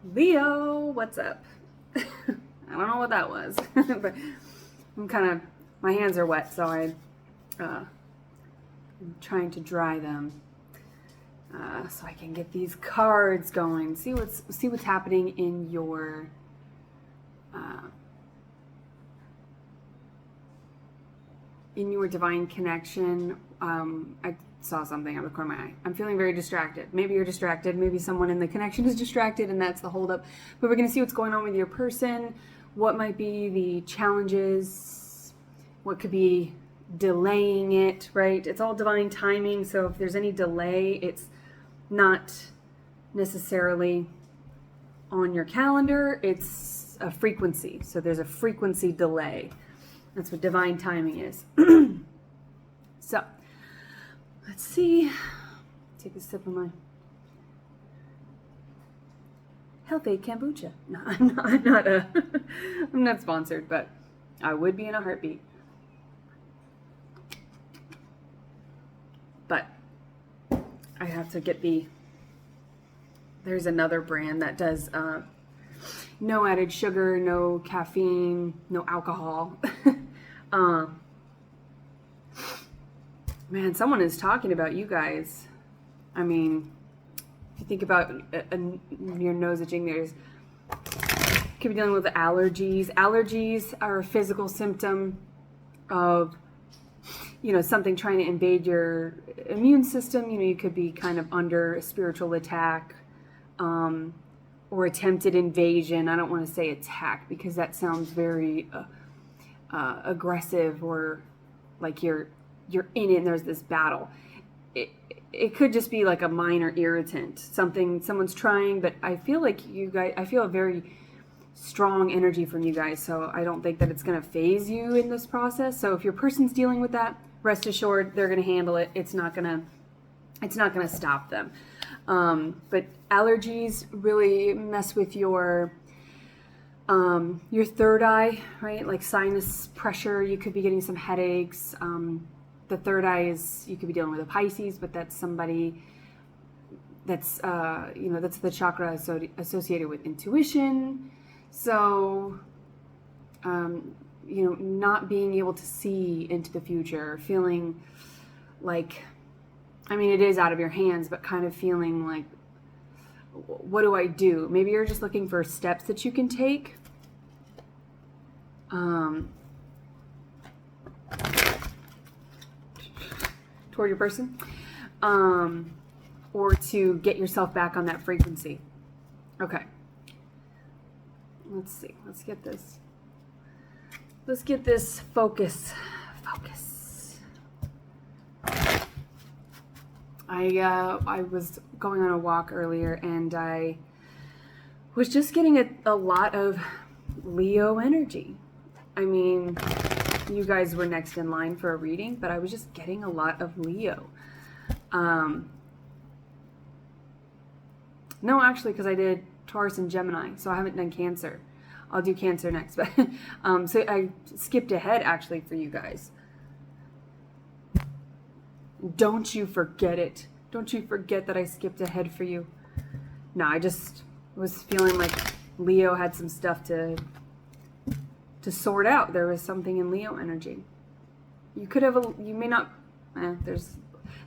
Leo, what's up? I don't know what that was, but my hands are wet, so I'm trying to dry them so I can get these cards going. See what's happening uh, in your divine connection. I saw something out of the corner of my eye. I'm feeling very distracted. Maybe you're distracted. Maybe someone in the connection is distracted, and that's the holdup. But we're going to see what's going on with your person. What might be the challenges? What could be delaying it, right? It's all divine timing. So if there's any delay, it's not necessarily on your calendar. It's a frequency. So there's a frequency delay. That's what divine timing is. So let's see. Take a sip of my healthy kombucha. No, I'm not sponsored, but I would be in a heartbeat. But I have to get there's another brand that does no added sugar, no caffeine, no alcohol. Man, someone is talking about you guys. I mean, if you think about your nose itching, could be dealing with allergies. Allergies are a physical symptom of, something trying to invade your immune system. You could be kind of under a spiritual attack or attempted invasion. I don't want to say attack because that sounds very aggressive or like you're in it and there's this battle. It could just be like a minor irritant, someone's trying, but I feel like you guys, I feel a very strong energy from you guys, so I don't think that it's going to phase you in this process. So if your person's dealing with that, rest assured they're going to handle it. It's not going to stop them. But allergies really mess with your third eye, right? Like sinus pressure, you could be getting some headaches. The third eye you could be dealing with a Pisces, but that's somebody that's, that's the chakra associated with intuition. So, not being able to see into the future, feeling like, it is out of your hands, but kind of feeling like, what do I do? Maybe you're just looking for steps that you can take. Toward your person, or to get yourself back on that frequency. Okay. Let's see. Let's get this focus. I was going on a walk earlier and I was just getting a lot of Leo energy. You guys were next in line for a reading, but I was just getting a lot of Leo. No, actually, because I did Taurus and Gemini, so I haven't done Cancer. I'll do Cancer next, but so I skipped ahead actually for you guys. Don't you forget it. Don't you forget that I skipped ahead for you. No, I just was feeling like Leo had some stuff to sort out. There was something in Leo energy. You may not, there's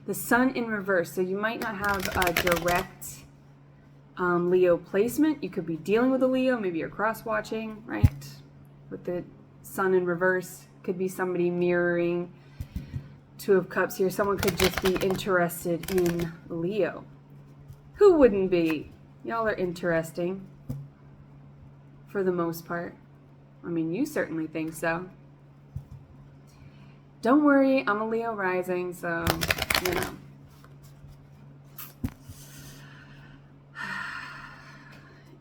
the sun in reverse, so you might not have a direct Leo placement. You could be dealing with a Leo, maybe you're cross-watching, right? With the sun in reverse, could be somebody mirroring Two of Cups here. Someone could just be interested in Leo. Who wouldn't be? Y'all are interesting for the most part. You certainly think so. Don't worry, I'm a Leo rising, so,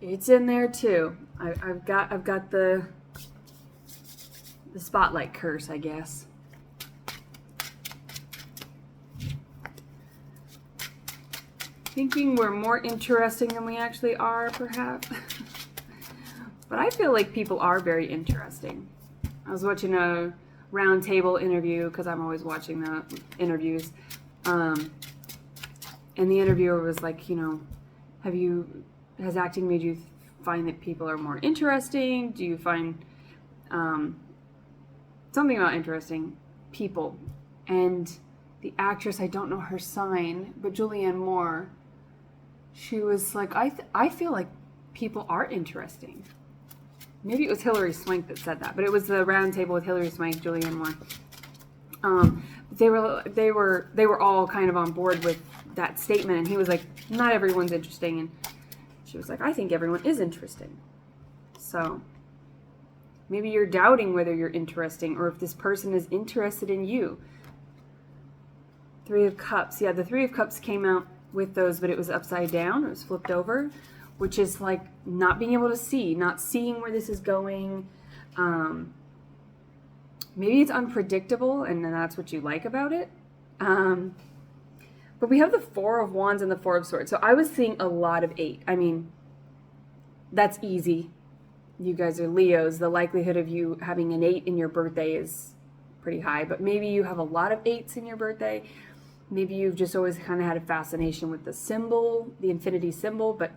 it's in there too. I've got the spotlight curse, I guess. Thinking we're more interesting than we actually are, perhaps. But I feel like people are very interesting. I was watching a round table interview, because I'm always watching the interviews. And the interviewer was like, has acting made you find that people are more interesting? Do you find something about interesting people? And the actress, I don't know her sign, but Julianne Moore, she was like, I feel like people are interesting. Maybe it was Hilary Swank that said that, but it was the round table with Hilary Swank, Julianne Moore. They were all kind of on board with that statement, and he was like, not everyone's interesting, and she was like, I think everyone is interesting. So maybe you're doubting whether you're interesting or if this person is interested in you. Three of Cups. Yeah, the Three of Cups came out with those, but it was upside down. It was flipped over, which is like not being able to see, not seeing where this is going. Maybe it's unpredictable, and then that's what you like about it. But we have the Four of Wands and the Four of Swords. So I was seeing a lot of 8. I mean, that's easy. You guys are Leos. The likelihood of you having an 8 in your birthday is pretty high. But maybe you have a lot of 8s in your birthday. Maybe you've just always kind of had a fascination with the symbol, the infinity symbol. But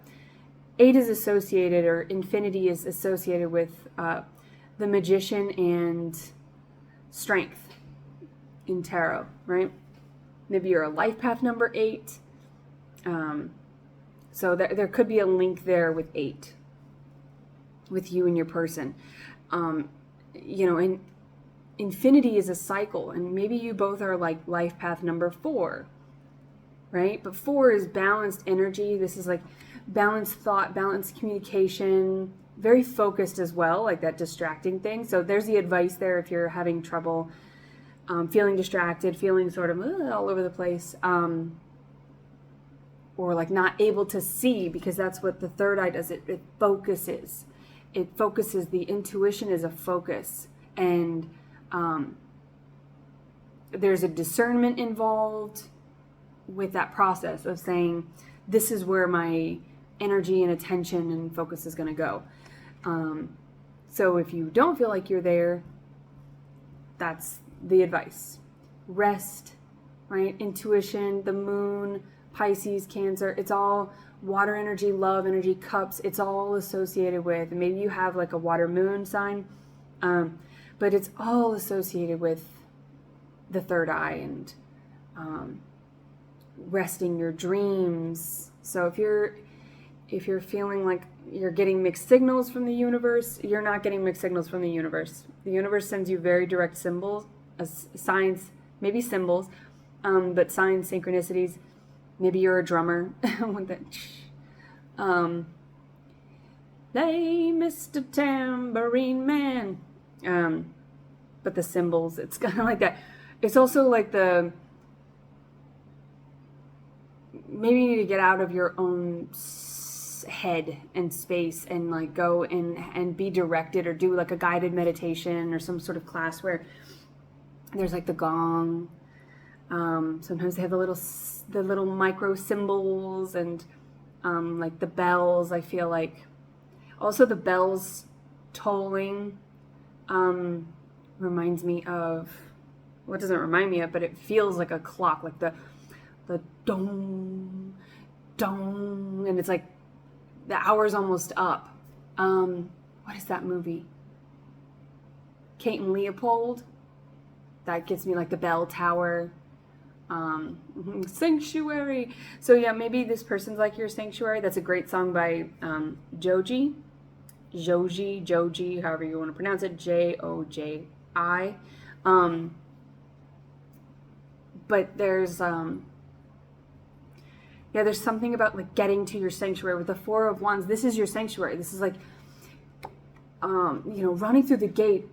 8 is associated, or infinity is associated with the magician and strength in tarot, right? Maybe you're a life path number 8. So there could be a link there with 8, with you and your person. And infinity is a cycle, and maybe you both are like life path number 4, right? But 4 is balanced energy. This is like balanced thought, balanced communication, very focused as well, like that distracting thing. So there's the advice there if you're having trouble feeling distracted, feeling sort of all over the place, or like not able to see, because that's what the third eye does. It focuses. It focuses. The intuition is a focus, and there's a discernment involved with that process of saying, this is where my energy and attention and focus is going to go. So if you don't feel like you're there, that's the advice. Rest, right? Intuition, the moon, Pisces, Cancer, it's all water energy, love energy, cups. It's all associated with, maybe you have like a water moon sign, but it's all associated with the third eye and resting your dreams. So if you're feeling like you're getting mixed signals from the universe, you're not getting mixed signals from the universe. The universe sends you very direct symbols, signs, maybe symbols, but signs, synchronicities. Maybe you're a drummer with that. Hey, Mr. Tambourine Man. But the symbols, it's kind of like that. It's also like maybe you need to get out of your own head and space and like go and be directed, or do like a guided meditation or some sort of class where there's like the gong. Sometimes they have the little micro symbols, and like the bells. I feel like also the bells tolling reminds me of, well, it doesn't remind me of, but it feels like a clock, like the dong, dong, and it's like the hour's almost up. What is that movie? Kate and Leopold. That gets me like the bell tower. Sanctuary. So yeah, maybe this person's like your sanctuary. That's a great song by Joji, however you want to pronounce it, Joji. But there's there's something about like getting to your sanctuary with the Four of Wands. This is your sanctuary. This is like running through the gate.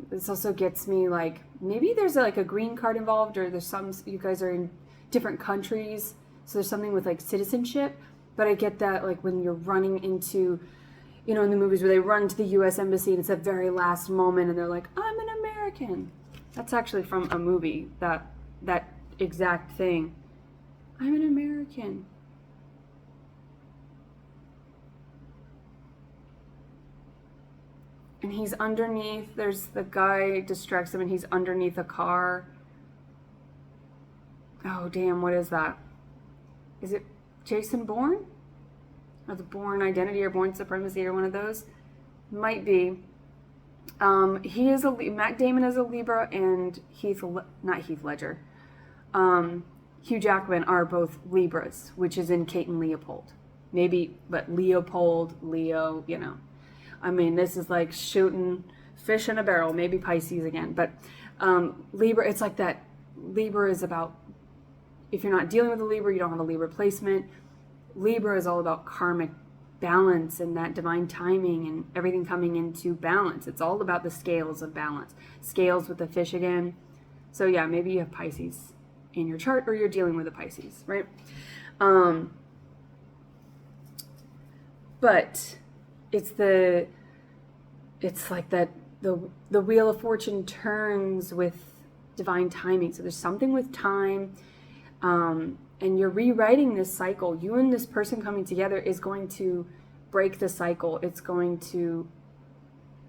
This also gets me like, maybe there's like a green card involved, or there's you guys are in different countries, so there's something with like citizenship. But I get that like when you're running into, in the movies where they run to the U.S. Embassy and it's that very last moment and they're like, I'm an American. That's actually from a movie, that exact thing. I'm an American. And he's underneath, there's the guy distracts him and he's underneath a car. Oh, damn, what is that? Is it Jason Bourne? That's born identity or born supremacy or one of those. Might be. He is Matt Damon is a Libra, and not Heath Ledger, Hugh Jackman are both Libras, which is in Kate and Leopold. Maybe, but Leopold, Leo, I mean, this is like shooting fish in a barrel, maybe Pisces again. But Libra, it's like that. Libra is about, if you're not dealing with a Libra, you don't have a Libra placement. Libra is all about karmic balance and that divine timing and everything coming into balance. It's all about the scales of balance. Scales with the fish again. So yeah, maybe you have Pisces in your chart, or you're dealing with a Pisces, right? But it's like that the wheel of fortune turns with divine timing. So there's something with time, and you're rewriting this cycle. You and this person coming together is going to break the cycle. It's going to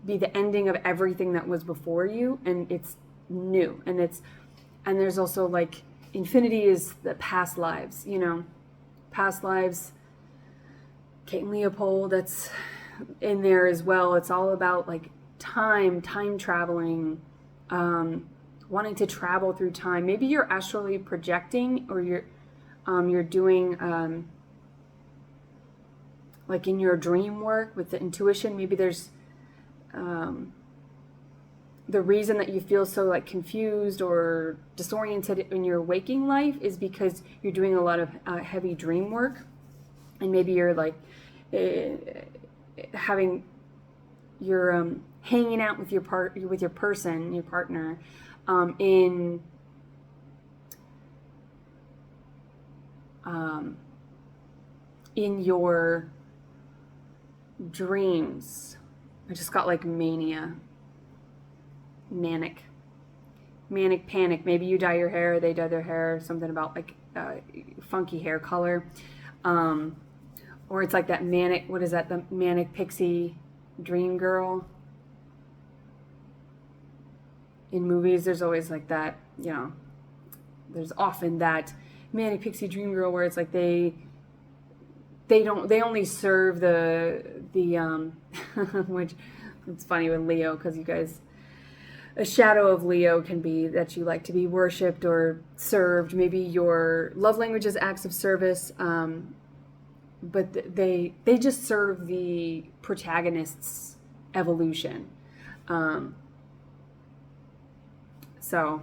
be the ending of everything that was before you, and it's new. And there's also like infinity is the past lives, past lives. Kate and Leopold, that's in there as well. It's all about like time traveling, wanting to travel through time. Maybe you're astrally projecting, or you're doing like in your dream work with the intuition. Maybe there's the reason that you feel so like confused or disoriented in your waking life is because you're doing a lot of heavy dream work, and maybe you're like you're hanging out with your person, your partner, in your dreams. I just got like manic panic. Maybe you dye your hair, they dye their hair, something about like funky hair color. Or it's like that manic, what is that? The manic pixie dream girl. In movies, there's always like that, there's often that manic pixie dream girl where it's like they only serve the which it's funny with Leo, because you guys, a shadow of Leo can be that you like to be worshipped or served. Maybe your love language is acts of service, but they just serve the protagonist's evolution. So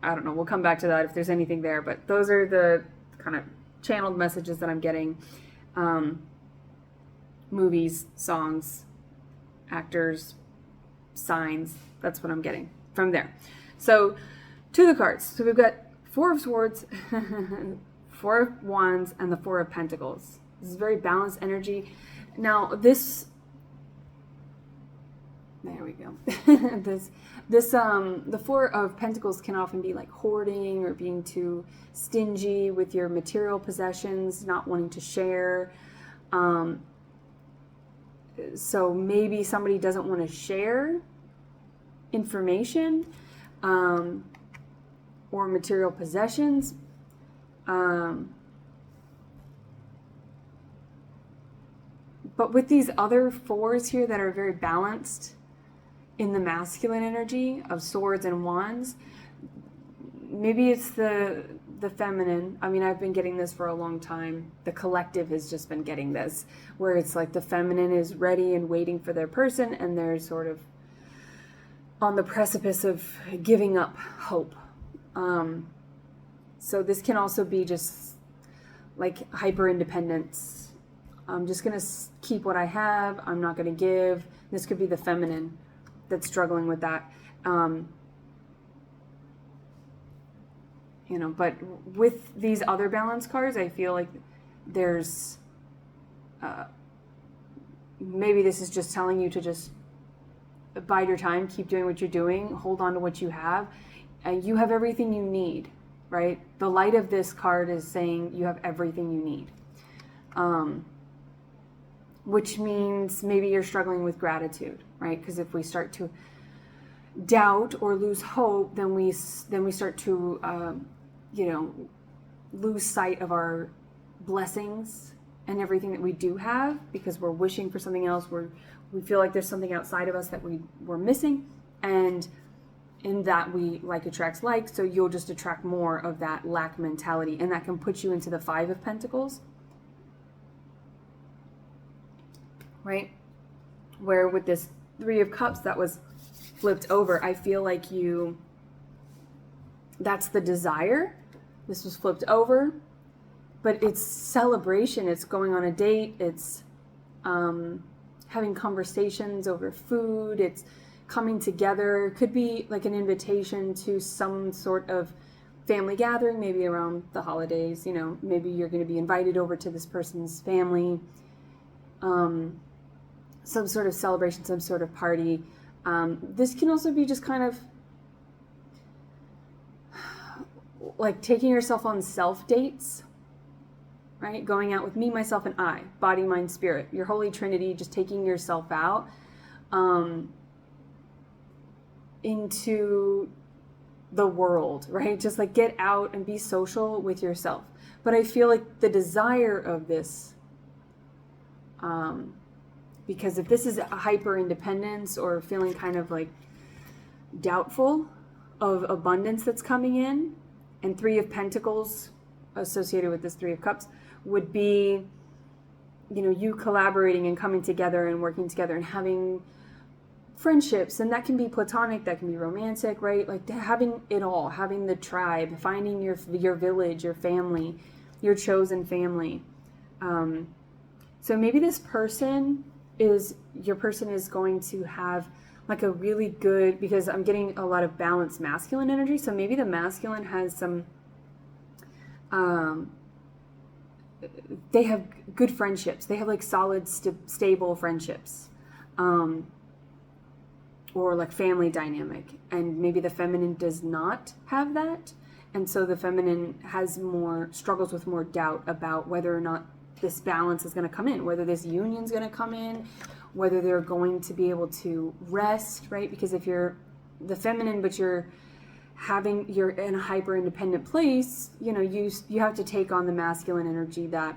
I don't know, we'll come back to that if there's anything there, but those are the kind of channeled messages that I'm getting. Movies, songs, actors, signs, that's what I'm getting from there. So to the cards. So we've got Four of Swords, Four of Wands, and the Four of Pentacles. This is very balanced energy. Now there we go. The Four of Pentacles can often be like hoarding or being too stingy with your material possessions, not wanting to share. So maybe somebody doesn't want to share information or material possessions. But with these other fours here that are very balanced in the masculine energy of swords and wands, maybe it's the feminine. I mean, I've been getting this for a long time. The collective has just been getting this, where it's like the feminine is ready and waiting for their person, and they're sort of on the precipice of giving up hope. So this can also be just like hyper independence. I'm just going to keep what I have. I'm not going to give. This could be the feminine that's struggling with that. But with these other balance cards, I feel like there's maybe this is just telling you to just bide your time, keep doing what you're doing, hold on to what you have, and you have everything you need, right? The light of this card is saying you have everything you need, which means maybe you're struggling with gratitude, right? Because if we start to doubt or lose hope, then we start to lose sight of our blessings and everything that we do have, because we're wishing for something else. We feel like there's something outside of us that we're missing, and in that we like attracts like, so you'll just attract more of that lack mentality, and that can put you into the Five of Pentacles, right? Where with this Three of Cups that was flipped over, I feel like that's the desire. This was flipped over, but it's celebration. It's going on a date. It's having conversations over food. It's coming together. It could be like an invitation to some sort of family gathering, maybe around the holidays. You know, maybe you're going to be invited over to this person's family. Some sort of celebration, some sort of party. This can also be just kind of like taking yourself on self dates, right? Going out with me, myself, and I, body, mind, spirit, your holy trinity, just taking yourself out into the world, right? Just like get out and be social with yourself. But I feel like the desire of this, because if this is a hyper independence or feeling kind of like doubtful of abundance that's coming in, and Three of Pentacles associated with this Three of Cups would be, you know, you collaborating and coming together and working together and having friendships, and that can be platonic, that can be romantic, right? Like having it all, having the tribe, finding your village, your family, your chosen family. So maybe this person is going to have like a really good, because I'm getting a lot of balanced masculine energy. So maybe the masculine has some, they have good friendships. They have like solid, stable friendships. Or like family dynamic, and maybe the feminine does not have that, and so the feminine struggles with more doubt about whether or not this balance is going to come in, whether this union is going to come in, whether they're going to be able to rest, right? Because if you're the feminine but you're in a hyper independent place, you know, you have to take on the masculine energy that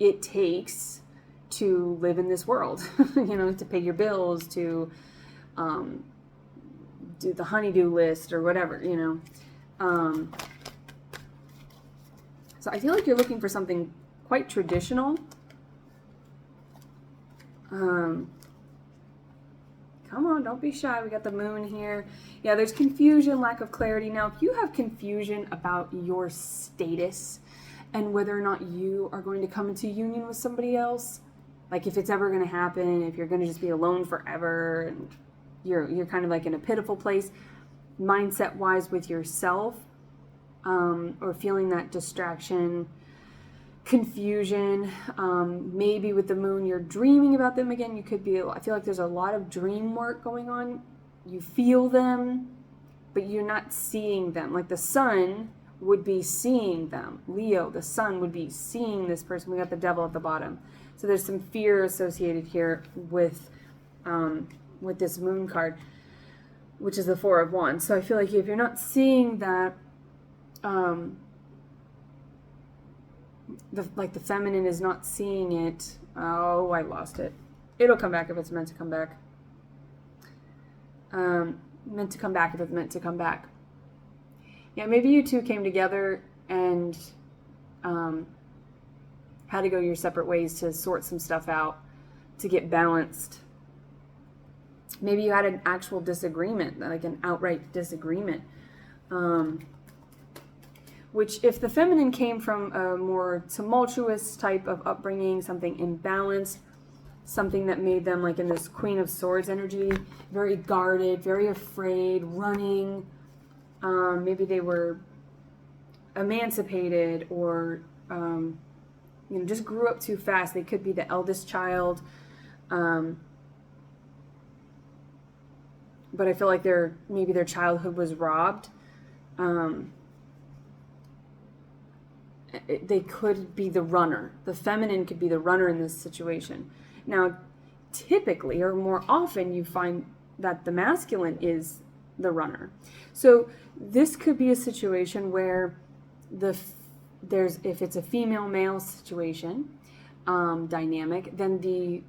it takes to live in this world, you know, to pay your bills, to do the honey-do list or whatever, you know. So I feel like you're looking for something quite traditional. Come on, don't be shy. We got the moon here. Yeah, there's confusion, lack of clarity. Now, if you have confusion about your status and whether or not you are going to come into union with somebody else, like if it's ever going to happen, if you're going to just be alone forever, and you're kind of like in a pitiful place, mindset-wise with yourself, or feeling that distraction, confusion, maybe with the moon, you're dreaming about them again. I feel like there's a lot of dream work going on. You feel them, but you're not seeing them. Like the sun would be seeing them. Leo, the sun would be seeing this person. We got the devil at the bottom. So there's some fear associated here with this moon card, which is the Four of Wands. So I feel like if you're not seeing that, the feminine is not seeing it. Oh, I lost it. It'll come back if it's meant to come back. Meant to come back if it's meant to come back. Yeah, maybe you two came together and had to go your separate ways to sort some stuff out, to get balanced. Maybe you had an actual disagreement, like an outright disagreement. Which, if the feminine came from a more tumultuous type of upbringing, something imbalanced, something that made them like in this Queen of Swords energy, very guarded, very afraid, running. Maybe they were emancipated, or just grew up too fast. They could be the eldest child. But I feel like maybe their childhood was robbed. They could be the runner. The feminine could be the runner in this situation. Now, typically, or more often, you find that the masculine is the runner. So this could be a situation where if it's a female male situation, dynamic, then the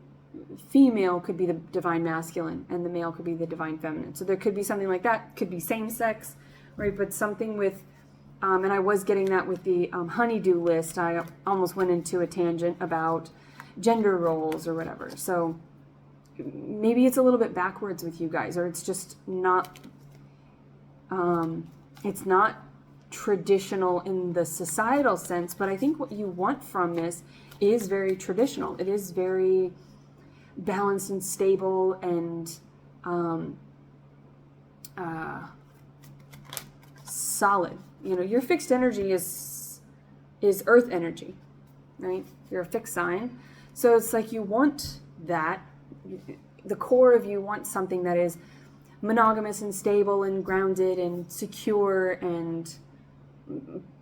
female could be the divine masculine and the male could be the divine feminine. So there could be something like that. Could be same sex, right? But something with, and I was getting that with the honeydew list. I almost went into a tangent about gender roles or whatever. So maybe it's a little bit backwards with you guys, or it's just not, it's not traditional in the societal sense, but I think what you want from this is very traditional. It is very balanced and stable and solid. You know, your fixed energy is earth energy, right? You're a fixed sign. So it's like you want that. The core of you wants something that is monogamous and stable and grounded and secure and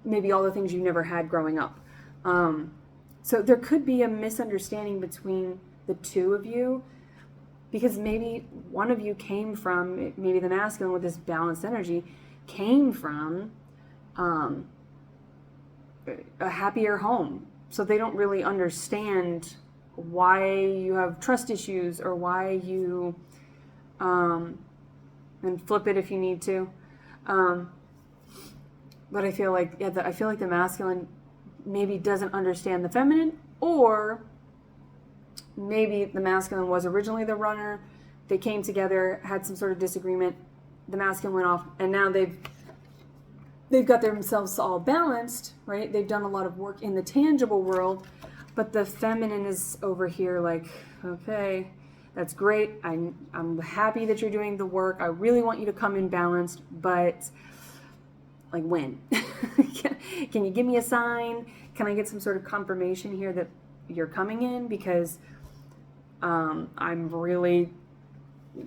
maybe all the things you never had growing up. So there could be a misunderstanding between the two of you, because maybe one of you came from, maybe the masculine with this balanced energy came from a happier home. So they don't really understand why you have trust issues or why you, and flip it if you need to. But I feel like, I feel like the masculine maybe doesn't understand the feminine, or maybe the masculine was originally the runner. They came together, had some sort of disagreement. The masculine went off, and now they've got themselves all balanced, right? They've done a lot of work in the tangible world, but the feminine is over here like, okay, that's great. I'm happy that you're doing the work. I really want you to come in balanced, but like when? Can you give me a sign? Can I get some sort of confirmation here that you're coming in? Because I'm really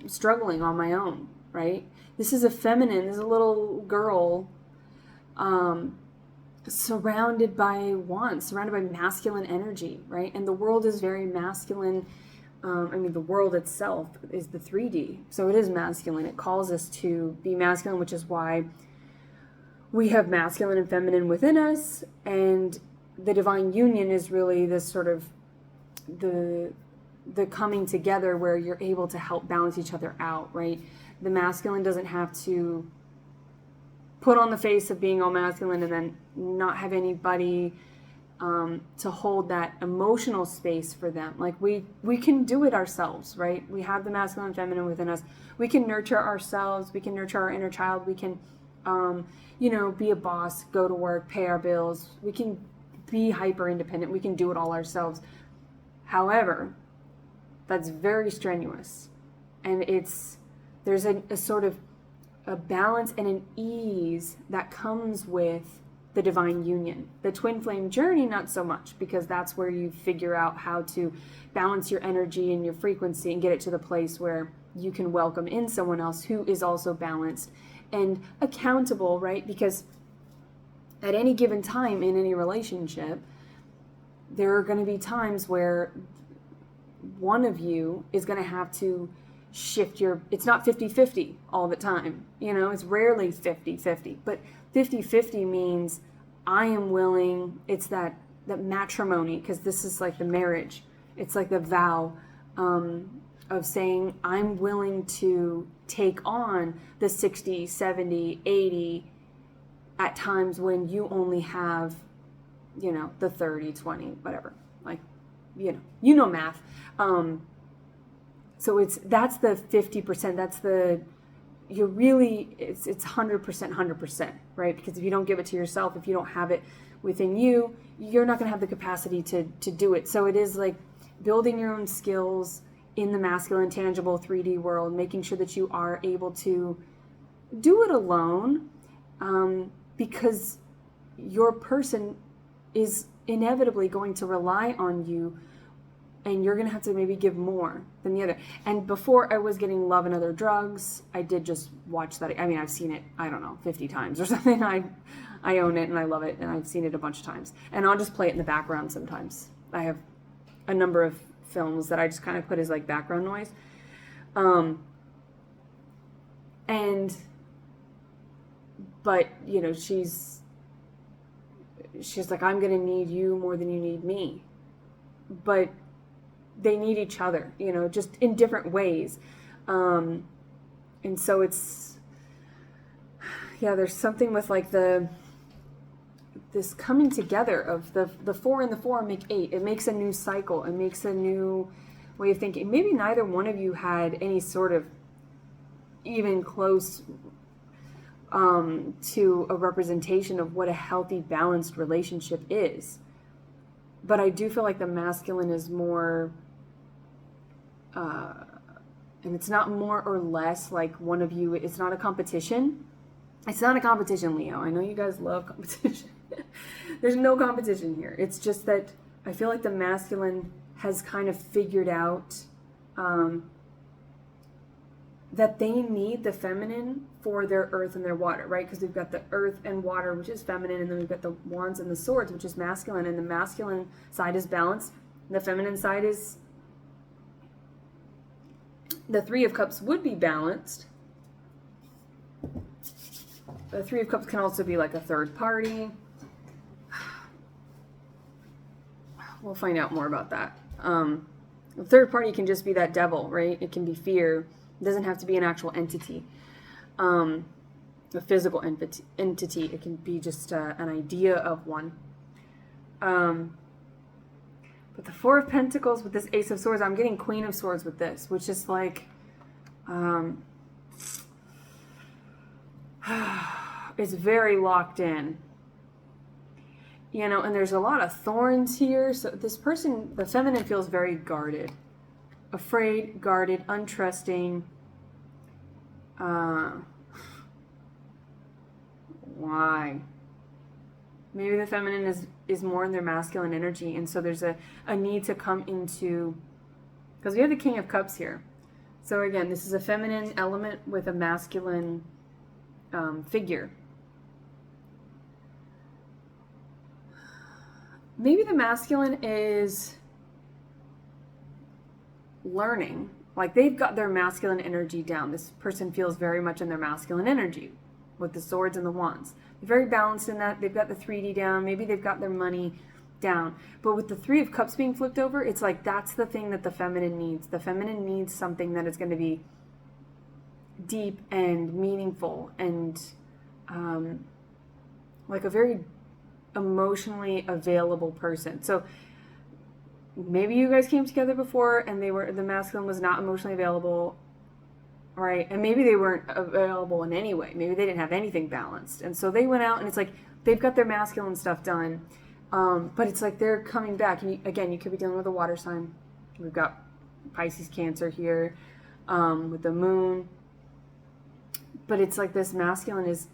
struggling on my own, right? This is a feminine, this is a little girl surrounded by wants, surrounded by masculine energy, right? And the world is very masculine. The world itself is the 3D, so it is masculine. It calls us to be masculine, which is why we have masculine and feminine within us, and the divine union is really this sort of the coming together where you're able to help balance each other out, right? The masculine doesn't have to put on the face of being all masculine and then not have anybody to hold that emotional space for them. Like we can do it ourselves, right? We have the masculine and feminine within us. We can nurture ourselves. We can nurture our inner child. We can, be a boss, go to work, pay our bills. We can be hyper independent. We can do it all ourselves. However, that's very strenuous, and there's a sort of a balance and an ease that comes with the divine union. The twin flame journey, not so much, because that's where you figure out how to balance your energy and your frequency and get it to the place where you can welcome in someone else who is also balanced and accountable, right? Because at any given time in any relationship, there are going to be times where one of you is going to have to shift it's not 50-50 all the time. It's rarely 50-50, but 50-50 means I am willing. It's that matrimony, because this is like the marriage. It's like the vow of saying I'm willing to take on the 60, 70, 80 at times when you only have, the 30, 20, whatever. Like, math. So that's the 50%. That's it's 100%, right? Because if you don't give it to yourself, if you don't have it within you, you're not going to have the capacity to do it. So it is like building your own skills in the masculine, tangible 3D world, making sure that you are able to do it alone, because your person is inevitably going to rely on you, and you're going to have to maybe give more than the other. And before I was getting Love and Other Drugs, I did just watch that. I've seen it, 50 times or something. I own it and I love it, and I've seen it a bunch of times. And I'll just play it in the background sometimes. I have a number of films that I just kind of put as like background noise. But she's she's like, I'm going to need you more than you need me. But they need each other, just in different ways. And so it's, there's something with like this coming together of the 4 and the 4 make 8. It makes a new cycle. It makes a new way of thinking. Maybe neither one of you had any sort of even close to a representation of what a healthy, balanced relationship is. But I do feel like the masculine is more, and it's not more or less like one of you. It's not a competition. It's not a competition, Leo. I know you guys love competition. There's no competition here. It's just that I feel like the masculine has kind of figured out that they need the feminine for their earth and their water, right? Because we've got the earth and water, which is feminine, and then we've got the wands and the swords, which is masculine, and the masculine side is balanced. The feminine side is, the 3 of Cups would be balanced. The 3 of Cups can also be like a third party. We'll find out more about that. The third party can just be that devil, right? It can be fear. It doesn't have to be an actual entity, a physical entity. It can be just an idea of one. But the 4 of Pentacles with this Ace of Swords, I'm getting Queen of Swords with this, which is like, it's very locked in. And there's a lot of thorns here. So this person, the feminine, feels very guarded. Afraid, guarded, untrusting. Why? Maybe the feminine is more in their masculine energy, and so there's a need to come into, because we have the King of Cups here. So again, this is a feminine element with a masculine figure. Maybe the masculine is learning, like they've got their masculine energy down. This person feels very much in their masculine energy with the swords and the wands. They're very balanced in that. They've got the 3D down. Maybe they've got their money down. But with the 3 of Cups being flipped over, it's like that's the thing that the feminine needs. The feminine needs something that is going to be deep and meaningful and like a very emotionally available person. So maybe you guys came together before and the masculine was not emotionally available, right? And maybe they weren't available in any way. Maybe they didn't have anything balanced. And so they went out and it's like they've got their masculine stuff done. But it's like they're coming back. And you could be dealing with a water sign. We've got Pisces, Cancer here with the moon. But it's like this masculine is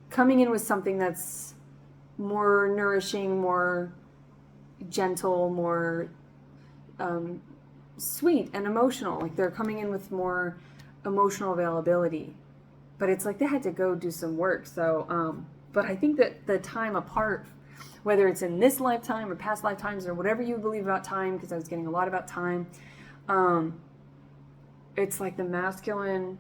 coming in with something that's more nourishing, more gentle, more sweet and emotional. Like they're coming in with more emotional availability. But it's like they had to go do some work. So, but I think that the time apart, whether it's in this lifetime or past lifetimes or whatever you believe about time, because I was getting a lot about time, it's like the masculine,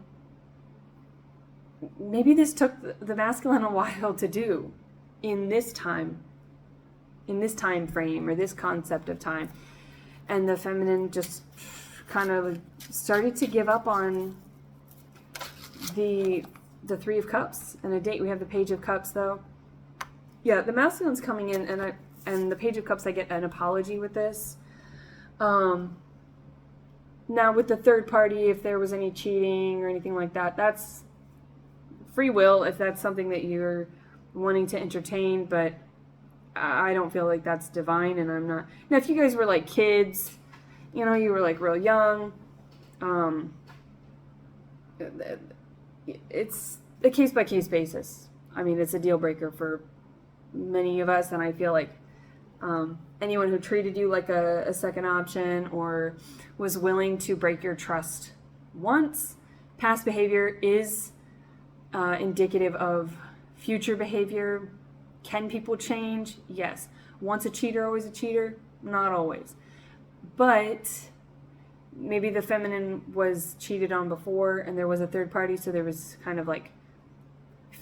maybe this took the masculine a while to do in this time frame or this concept of time. And the feminine just kind of started to give up on the 3 of Cups and a date. We have the Page of Cups though. Yeah, the masculine's coming in and the Page of Cups, I get an apology with this. Now with the third party, if there was any cheating or anything like that, that's free will if that's something that you're wanting to entertain, but I don't feel like that's divine, and I'm not. Now, if you guys were like kids, you were like real young, it's a case-by-case basis. I mean, it's a deal breaker for many of us, and I feel like anyone who treated you like a second option or was willing to break your trust once, past behavior is indicative of future behavior. Can people change? Yes. Once a cheater, always a cheater? Not always. But maybe the feminine was cheated on before and there was a third party, so there was kind of like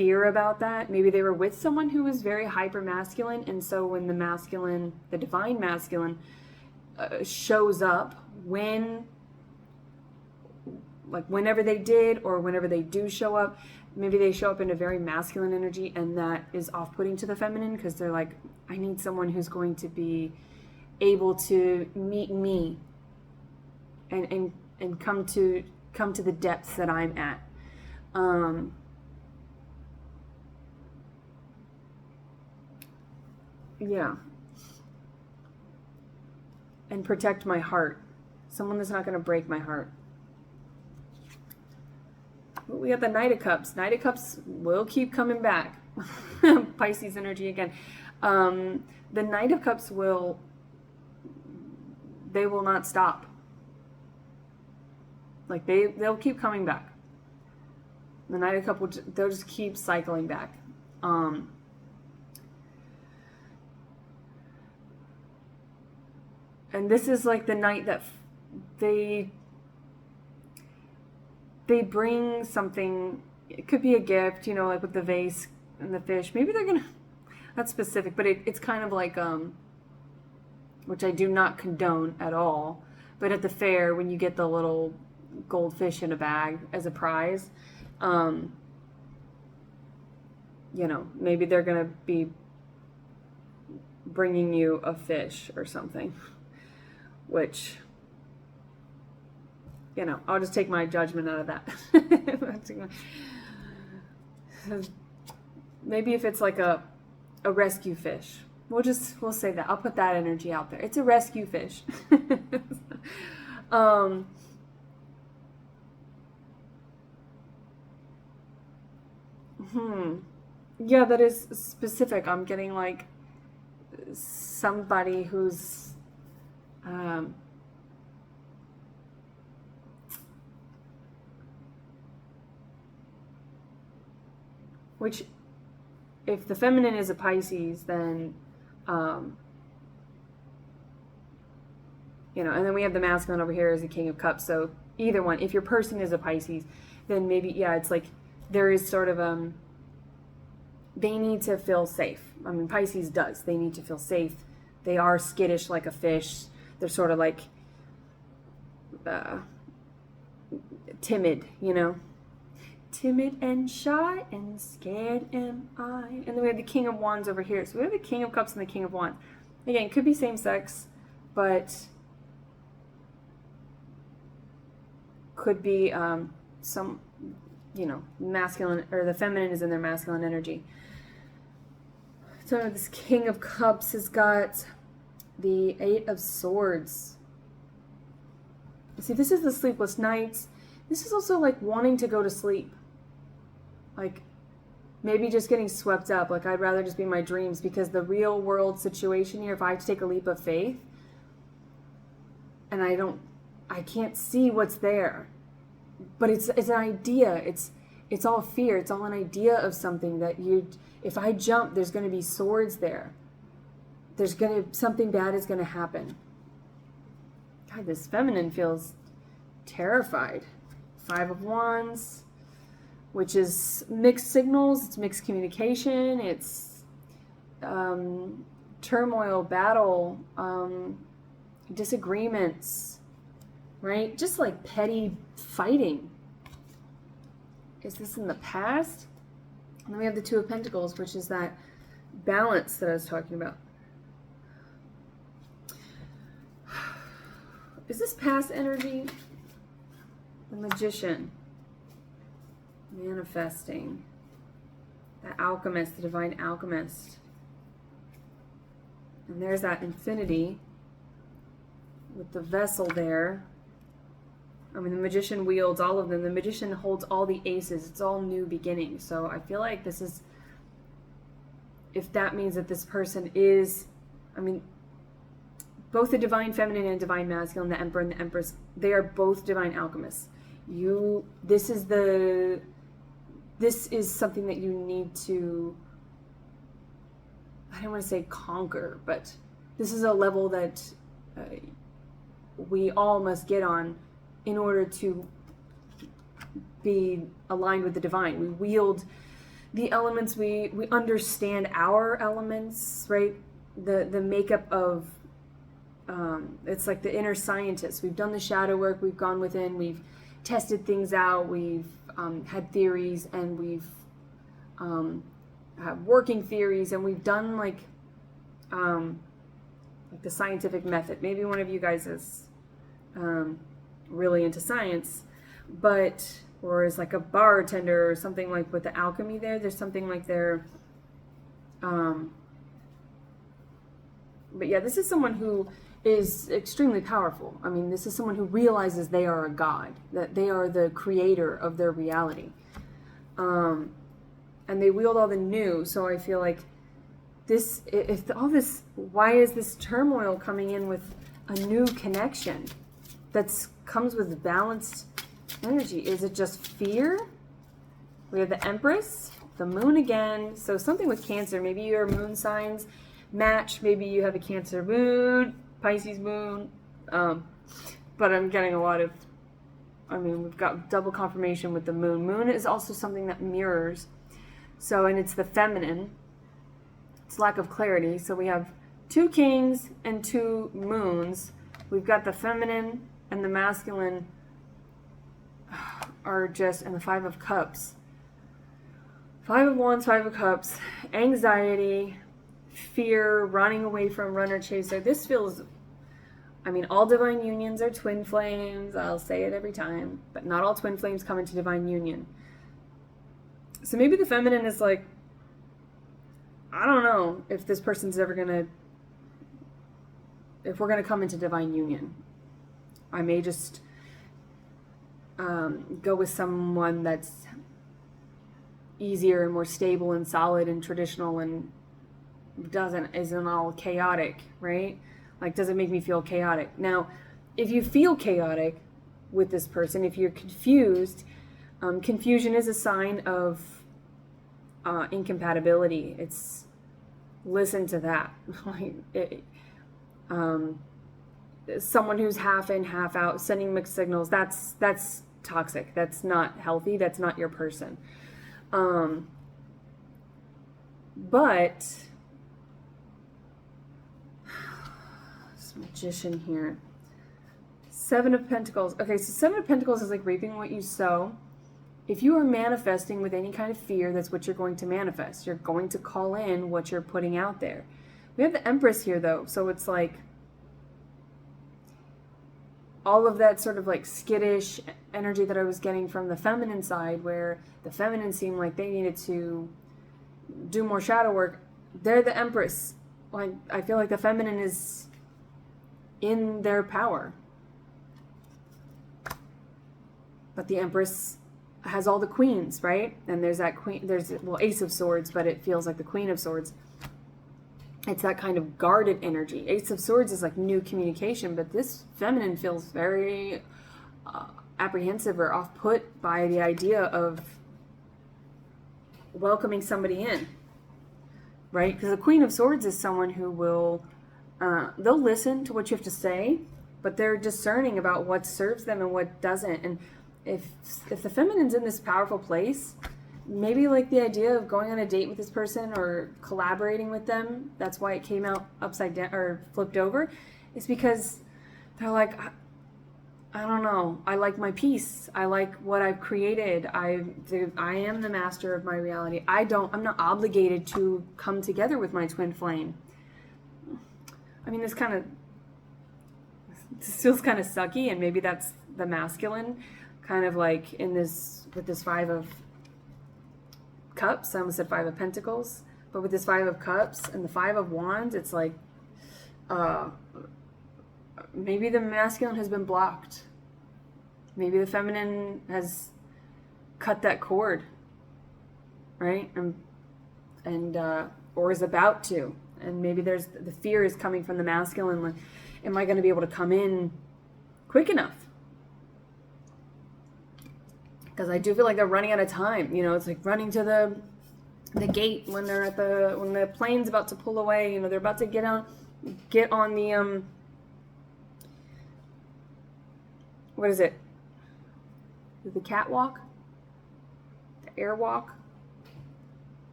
fear about that. Maybe they were with someone who was very hyper masculine, and so when the masculine, the divine masculine, shows up, whenever they did or whenever they do show up, maybe they show up in a very masculine energy, and that is off-putting to the feminine, because they're like, I need someone who's going to be able to meet me and come to the depths that I'm at. Yeah. And protect my heart. Someone that's not going to break my heart. We got the Knight of Cups. Knight of Cups will keep coming back. Pisces energy again. The Knight of Cups they will not stop. Like they'll keep coming back. The Knight of Cups they'll just keep cycling back. And this is like the night that they bring something. It could be a gift, like with the vase and the fish. Maybe they're gonna, that's specific, but it's kind of like, which I do not condone at all, but at the fair, when you get the little goldfish in a bag as a prize, maybe they're gonna be bringing you a fish or something, which, I'll just take my judgment out of that. Maybe if it's like a rescue fish, we'll say that. I'll put that energy out there. It's a rescue fish. Yeah, that is specific. I'm getting like somebody who's which, if the feminine is a Pisces, then and then we have the masculine over here as the King of Cups. So either one, if your person is a Pisces, then maybe, it's like there is sort of they need to feel safe. I mean, Pisces does. They need to feel safe. They are skittish like a fish. They're sort of like timid, Timid and shy and scared am I. And then we have the King of Wands over here. So we have the King of Cups and the King of Wands. Again, it could be same sex, but could be some, masculine, or the feminine is in their masculine energy. So this King of Cups has got the Eight of Swords. See, this is the sleepless nights. This is also like wanting to go to sleep. Like maybe just getting swept up. Like I'd rather just be in my dreams, because the real world situation here, if I have to take a leap of faith and I can't see what's there, but it's an idea. It's all fear. It's all an idea of something that if I jump, there's going to be swords there. Something bad is going to happen. God, this feminine feels terrified. Five of Wands, which is mixed signals. It's mixed communication. It's turmoil, battle, disagreements, right? Just like petty fighting. Is this in the past? And then we have the Two of Pentacles, which is that balance that I was talking about. Is this past energy? The Magician. Manifesting. The Alchemist, the Divine Alchemist. And there's that Infinity with the vessel there. I mean, the Magician wields all of them. The Magician holds all the aces. It's all new beginnings. So I feel like this is, if that means that this person is, both the Divine Feminine and Divine Masculine, the Emperor and the Empress, they are both Divine Alchemists. This is something that you need to, I don't want to say conquer, but this is a level that we all must get on in order to be aligned with the divine. We wield the elements, we understand our elements, right? The makeup of, it's like the inner scientist. We've done the shadow work, we've gone within, we've tested things out, we've had theories, and we've had working theories, and we've done like the scientific method. Maybe one of you guys is really into science, but, or is like a bartender or something, like with the alchemy there's something like there. But yeah, this is someone who is extremely powerful. I mean, this is someone who realizes they are a god, that they are the creator of their reality. And they wield all the new, so I feel like this, if all this, why is this turmoil coming in with a new connection that comes with balanced energy? Is it just fear? We have the Empress, the Moon again, so something with Cancer. Maybe your moon signs match, maybe you have a Cancer moon, Pisces moon, but I'm getting a lot of, I mean, we've got double confirmation with the moon. Moon is also something that mirrors, so, and it's the feminine, it's lack of clarity. So we have 2 kings and 2 moons. We've got the feminine and the masculine are just, and the 5 of Cups. 5 of Wands, 5 of Cups, anxiety, fear, running away from runner chaser. This feels, I mean, all divine unions are twin flames. I'll say it every time, but not all twin flames come into divine union. So maybe the feminine is like, I don't know if this person's ever gonna, if we're gonna come into divine union. I may just go with someone that's easier and more stable and solid and traditional and isn't all chaotic, right? Like, doesn't make me feel chaotic. Now, if you feel chaotic with this person, if you're confused, confusion is a sign of incompatibility. It's, listen to that. Like, someone who's half in, half out, sending mixed signals, that's toxic. That's not healthy. That's not your person. But this Magician here, 7 of Pentacles. Okay, so 7 of Pentacles is like reaping what you sow. If you are manifesting with any kind of fear, that's what you're going to manifest. You're going to call in what you're putting out there. We have the Empress here, though, so it's like all of that sort of like skittish energy that I was getting from the feminine side, where the feminine seemed like they needed to do more shadow work. They're the Empress. Like, I feel like the feminine is in their power. But the Empress has all the queens, right? And there's that queen, there's, well, Ace of Swords, but it feels like the Queen of Swords. It's that kind of guarded energy. Ace of Swords is like new communication, but this feminine feels very apprehensive or off-put by the idea of welcoming somebody in, right? Because the Queen of Swords is someone who will, they'll listen to what you have to say, but they're discerning about what serves them and what doesn't. And if the feminine's in this powerful place, maybe like the idea of going on a date with this person or collaborating with them, that's why it came out upside down or flipped over, is because they're like, I don't know, I like my peace, I like what I've created, I am the master of my reality. I'm not obligated to come together with my twin flame. I mean, this feels kind of sucky, and maybe that's the masculine, kind of like in this, with this 5 of Cups. I almost said 5 of Pentacles, but with this 5 of Cups and the 5 of Wands, it's like maybe the masculine has been blocked. Maybe the feminine has cut that cord, right? And or is about to. And maybe there's the fear is coming from the masculine. Like, am I going to be able to come in quick enough? Because I do feel like they're running out of time. You know, it's like running to the gate when they're at when the plane's about to pull away. You know, they're about to get on the what is it? The catwalk, the airwalk.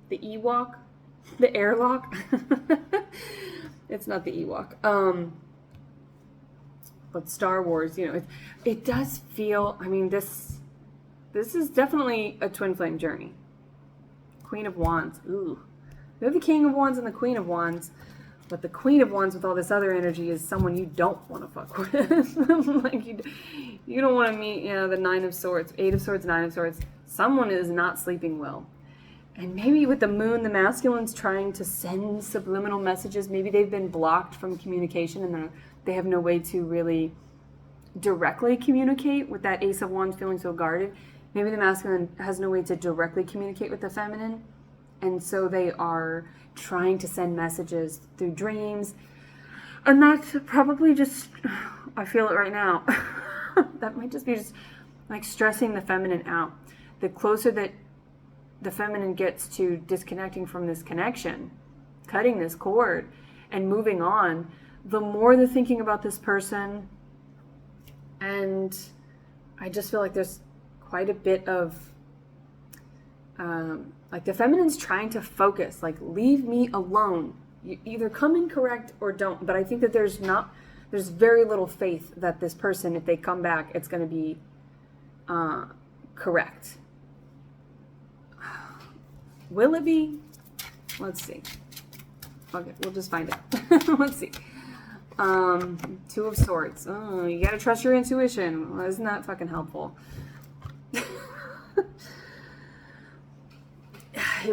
the Ewok, the airlock. It's not the Ewok. But Star Wars, it does feel, I mean, this is definitely a twin flame journey. Queen of Wands. Ooh. We have the King of Wands and the Queen of Wands, but the Queen of Wands with all this other energy is someone you don't want to fuck with. Like, you don't want to meet, the Nine of Swords, Eight of Swords, Nine of Swords. Someone is not sleeping well. And maybe with the moon, the masculine's trying to send subliminal messages. Maybe they've been blocked from communication and they have no way to really directly communicate with that Ace of Wands feeling so guarded. Maybe the masculine has no way to directly communicate with the feminine. And so they are trying to send messages through dreams. And that's probably just, I feel it right now. That might just be just like stressing the feminine out. The closer that the feminine gets to disconnecting from this connection, cutting this cord, and moving on, the more they're thinking about this person. And I just feel like there's quite a bit of, like the feminine's trying to focus, like, leave me alone. You either come in correct or don't. But I think that there's very little faith that this person, if they come back, it's going to be correct. Will it be? Let's see. Okay, we'll just find out. Let's see. Two of Swords. Oh, you gotta trust your intuition. Well, isn't that fucking helpful?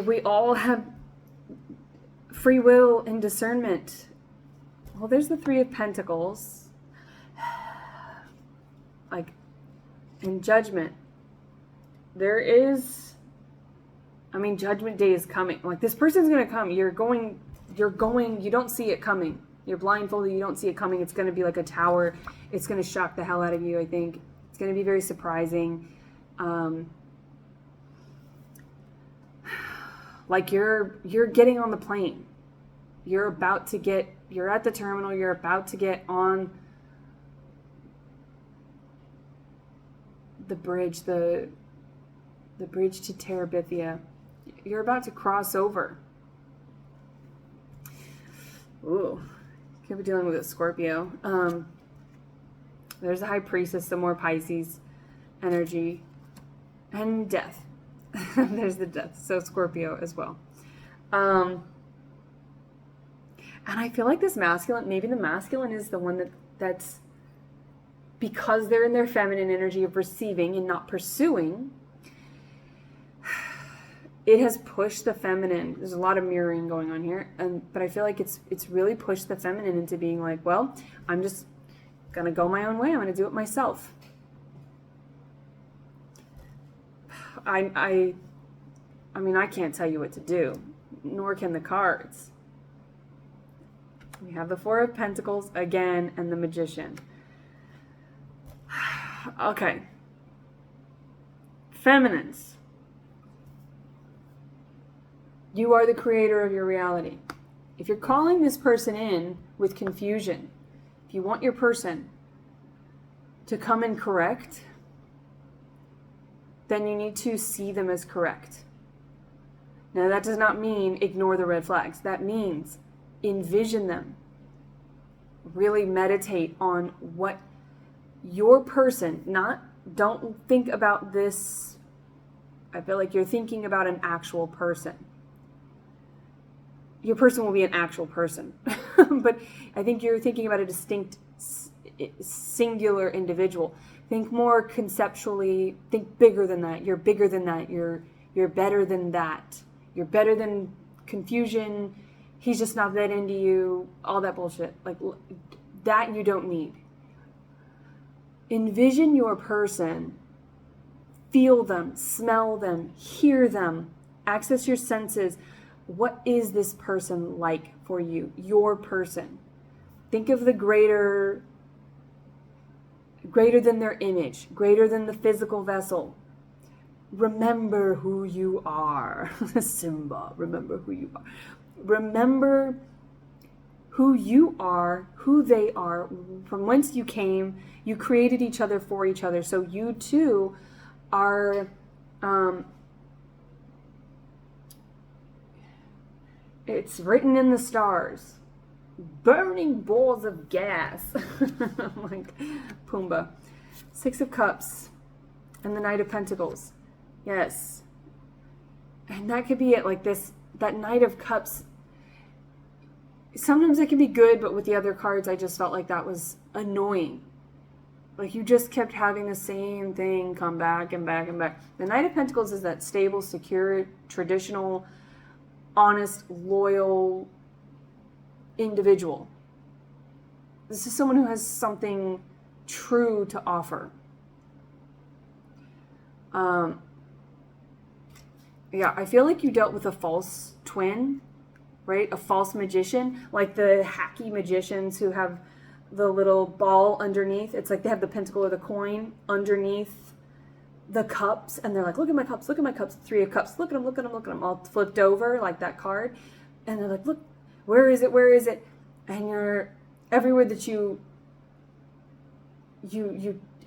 We all have free will and discernment. Well, there's the Three of Pentacles. Like, in Judgment, there is, Judgment Day is coming. Like, this person's gonna come. You're going, you don't see it coming. You're blindfolded, you don't see it coming. It's gonna be like a tower. It's gonna shock the hell out of you, I think. It's gonna be very surprising. Like you're getting on the plane. You're at the terminal, you're about to get on the bridge, the bridge to Terabithia. You're about to cross over. Ooh, could be dealing with a Scorpio. There's a High Priestess, some more Pisces energy, and Death. There's the Death, so Scorpio as well. And I feel like this masculine, maybe the masculine is the one that's because they're in their feminine energy of receiving and not pursuing. It has pushed the feminine. There's a lot of mirroring going on here, but I feel like it's really pushed the feminine into being like, well, I'm just gonna go my own way. I'm gonna do it myself. I can't tell you what to do, nor can the cards. We have the Four of Pentacles again and the Magician. Okay. Feminines. You are the creator of your reality. If you're calling this person in with confusion, if you want your person to come in correct, then you need to see them as correct. Now, that does not mean ignore the red flags. That means envision them. Really meditate on what your person, don't think about this. I feel like you're thinking about an actual person. Your person will be an actual person. But I think you're thinking about a distinct, singular individual. Think more conceptually. Think bigger than that. You're bigger than that. You're better than that. You're better than confusion. He's just not that into you. All that bullshit. Like, that you don't need. Envision your person. Feel them. Smell them. Hear them. Access your senses. What is this person like for you? Your person. Think of the greater than their image, greater than the physical vessel. Remember who you are. Simba, remember who you are. Remember who you are, who they are, from whence you came. You created each other for each other. So you too are It's written in the stars. Burning balls of gas. Like Pumbaa. Six of Cups and the Knight of Pentacles. Yes. And that could be it. Like this, that Knight of Cups. Sometimes it can be good, but with the other cards, I just felt like that was annoying. Like you just kept having the same thing come back and back and back. The Knight of Pentacles is that stable, secure, traditional, honest, loyal individual. This is someone who has something true to offer. Yeah, I feel like you dealt with a false twin, right? A false magician, like the hacky magicians who have the little ball underneath. It's like they have the pentacle or the coin underneath the cups, and they're like, look at my cups, look at my cups, three of cups, look at them, look at them, look at them, all flipped over like that card. And they're like, look, where is it, where is it? And you're, everywhere that you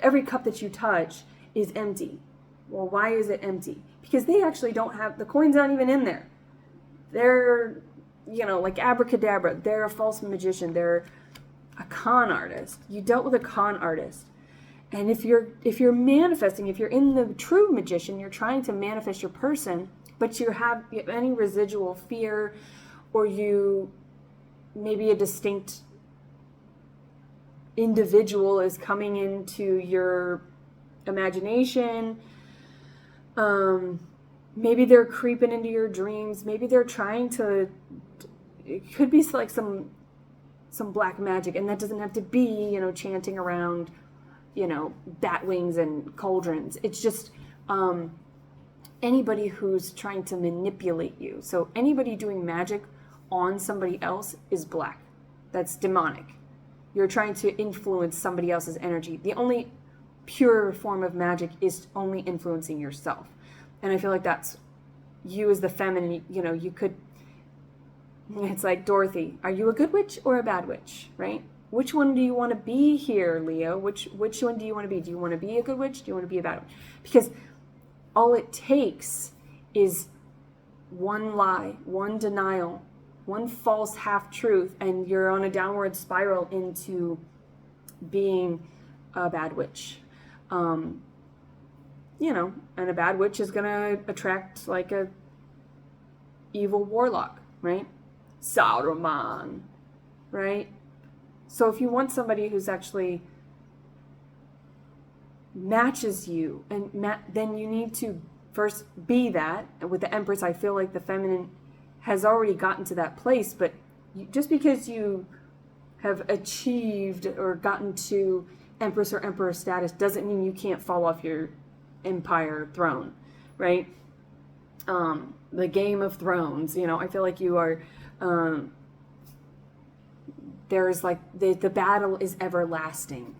every cup that you touch is empty. Well, why is it empty? Because they actually don't have, the coin's not even in there. They're, you know, like abracadabra. They're a false magician. They're a con artist. You dealt with a con artist. And if you're manifesting, if you're in the true magician, you're trying to manifest your person, but you have any residual fear, or you, maybe a distinct individual is coming into your imagination. Maybe they're creeping into your dreams. Maybe they're trying to, it could be like some black magic, and that doesn't have to be, you know, chanting around, you know, bat wings and cauldrons. It's just anybody who's trying to manipulate you. So anybody doing magic on somebody else is black. That's demonic. You're trying to influence somebody else's energy. The only pure form of magic is only influencing yourself. And I feel like that's you as the feminine. You know, you could, it's like Dorothy, are you a good witch or a bad witch, right? Which one do you want to be here, Leo? Which one do you want to be? Do you want to be a good witch? Do you want to be a bad witch? Because all it takes is one lie, one denial, one false half-truth, and you're on a downward spiral into being a bad witch. You know, and a bad witch is going to attract like a evil warlock, right? Saruman, right? So if you want somebody who's actually matches you, and then you need to first be that. And with the Empress, I feel like the feminine has already gotten to that place, but just because you have achieved or gotten to Empress or Emperor status doesn't mean you can't fall off your empire throne, right? The Game of Thrones, you know, I feel like you are, there's like, the battle is everlasting,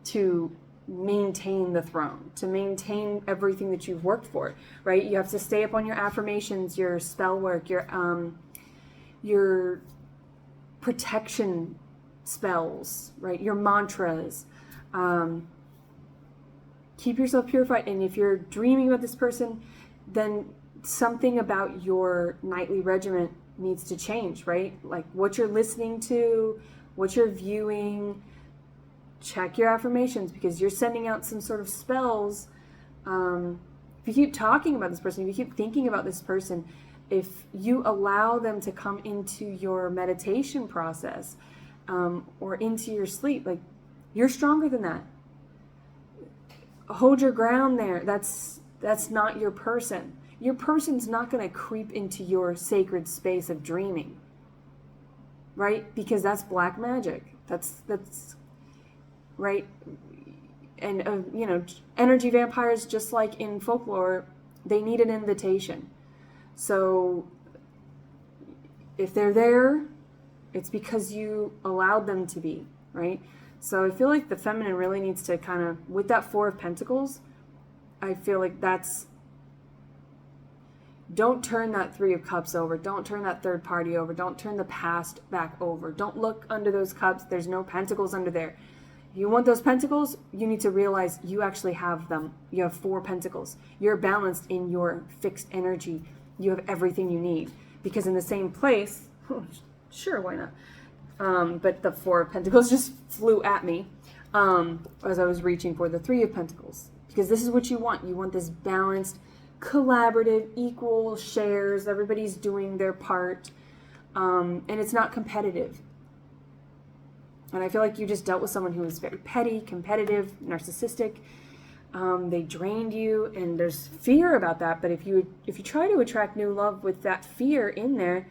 to maintain the throne, to maintain everything that you've worked for, right? You have to stay up on your affirmations, your spell work, your protection spells, right? Your mantras. Keep yourself purified. And if you're dreaming about this person, then something about your nightly regimen needs to change, right? Like what you're listening to, what you're viewing. Check your affirmations, because you're sending out some sort of spells. If you keep talking about this person, if you keep thinking about this person, if you allow them to come into your meditation process, or into your sleep, like, you're stronger than that. Hold your ground there. That's not your person. Your person's not going to creep into your sacred space of dreaming, right? Because that's black magic. That's right. And you know, energy vampires, just like in folklore, they need an invitation. So if they're there, it's because you allowed them to be, right? So I feel like the feminine really needs to kind of, with that Four of Pentacles, I feel like that's, don't turn that Three of Cups over. Don't turn that third party over. Don't turn the past back over. Don't look under those cups. There's no pentacles under there. You want those pentacles, you need to realize you actually have them. You have 4 pentacles. You're balanced in your fixed energy. You have everything you need. Because in the same place, sure, why not? But the 4 of Pentacles just flew at me as I was reaching for the 3 of Pentacles. Because this is what you want. You want this balanced, collaborative, equal shares. Everybody's doing their part. And it's not competitive. And I feel like you just dealt with someone who was very petty, competitive, narcissistic. They drained you, and there's fear about that. But if you try to attract new love with that fear in there,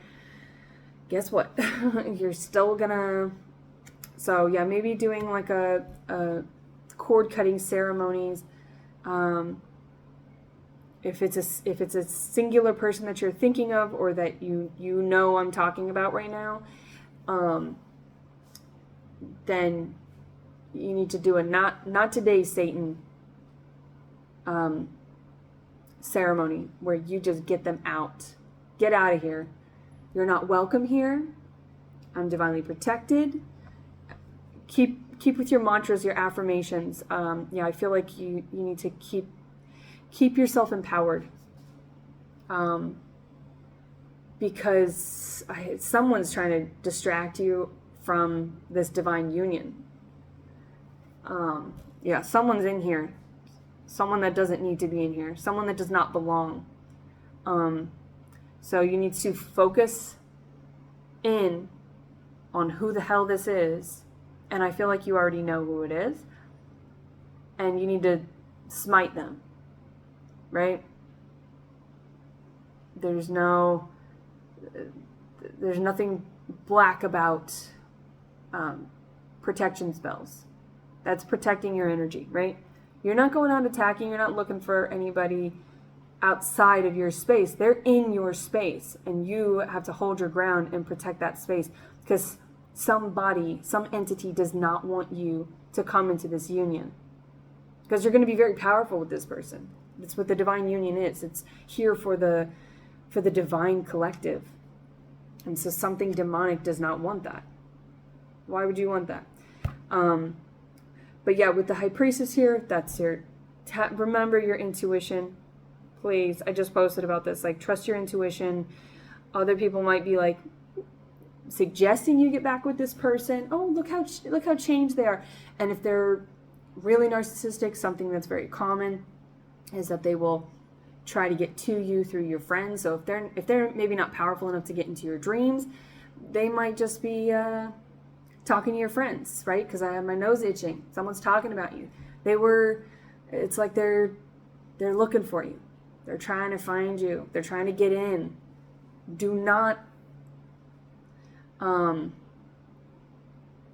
guess what? You're still gonna. So yeah, maybe doing like a cord cutting ceremonies. If it's a singular person that you're thinking of, or that you know I'm talking about right now, then you need to do a not today, Satan ceremony where you just get them out. Get out of here. You're not welcome here. I'm divinely protected. Keep with your mantras, your affirmations. Yeah, I feel like you need to keep yourself empowered. Because someone's trying to distract you from this divine union. Yeah, someone's in here. Someone that doesn't need to be in here. Someone that does not belong. So you need to focus in on who the hell this is. And I feel like you already know who it is. And you need to smite them. Right? There's nothing black about protection spells. That's protecting your energy, right? You're not going out attacking. You're not looking for anybody outside of your space. They're in your space, and you have to hold your ground and protect that space, because some entity does not want you to come into this union, because you're going to be very powerful with this person. That's what the divine union is. It's here for the divine collective. And so something demonic does not want that. Why would you want that? But yeah, with the High Priestess here, that's your... remember your intuition. Please. I just posted about this. Like, trust your intuition. Other people might be like suggesting you get back with this person. Oh, look how changed they are. And if they're really narcissistic, something that's very common is that they will try to get to you through your friends. So if they're maybe not powerful enough to get into your dreams, they might just be talking to your friends, right? Because I have my nose itching. Someone's talking about you. It's like they're looking for you. They're trying to find you. They're trying to get in. Do not, and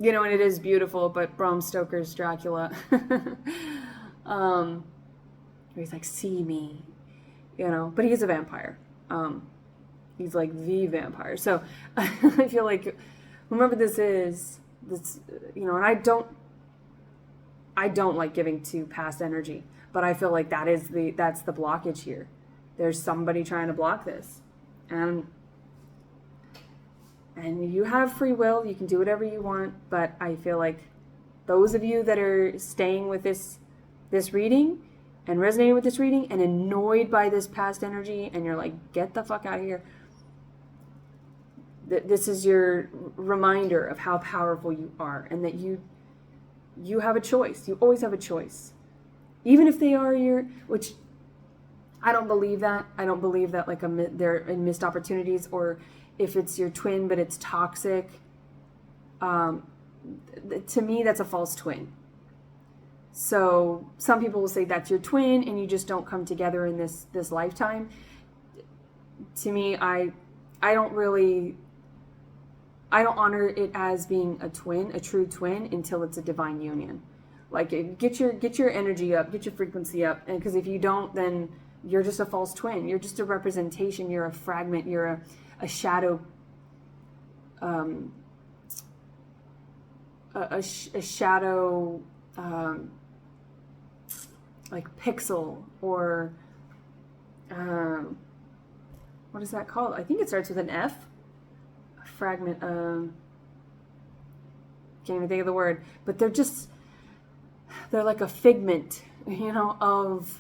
it is beautiful, but Bram Stoker's Dracula, he's like, see me, but he's a vampire. He's like the vampire. So I feel like whomever this is, and I don't like giving to past energy, but I feel like that's the blockage here. There's somebody trying to block this, and you have free will. You can do whatever you want, but I feel like those of you that are staying with this reading and resonating with this reading and annoyed by this past energy, and you're like, get the fuck out of here. This is your reminder of how powerful you are, and that you have a choice. You always have a choice. Even if they are which I don't believe that. I don't believe that they're in missed opportunities, or if it's your twin but it's toxic. To me, that's a false twin. So some people will say that's your twin and you just don't come together in this lifetime. To me, I don't honor it as being a twin, a true twin, until it's a divine union. Like, get your energy up, get your frequency up, and because if you don't, then you're just a false twin. You're just a representation. You're a fragment. You're a shadow. A shadow, like pixel, or what is that called? I think it starts with an F. A fragment. Can't even think of the word. But they're just they're like a figment, of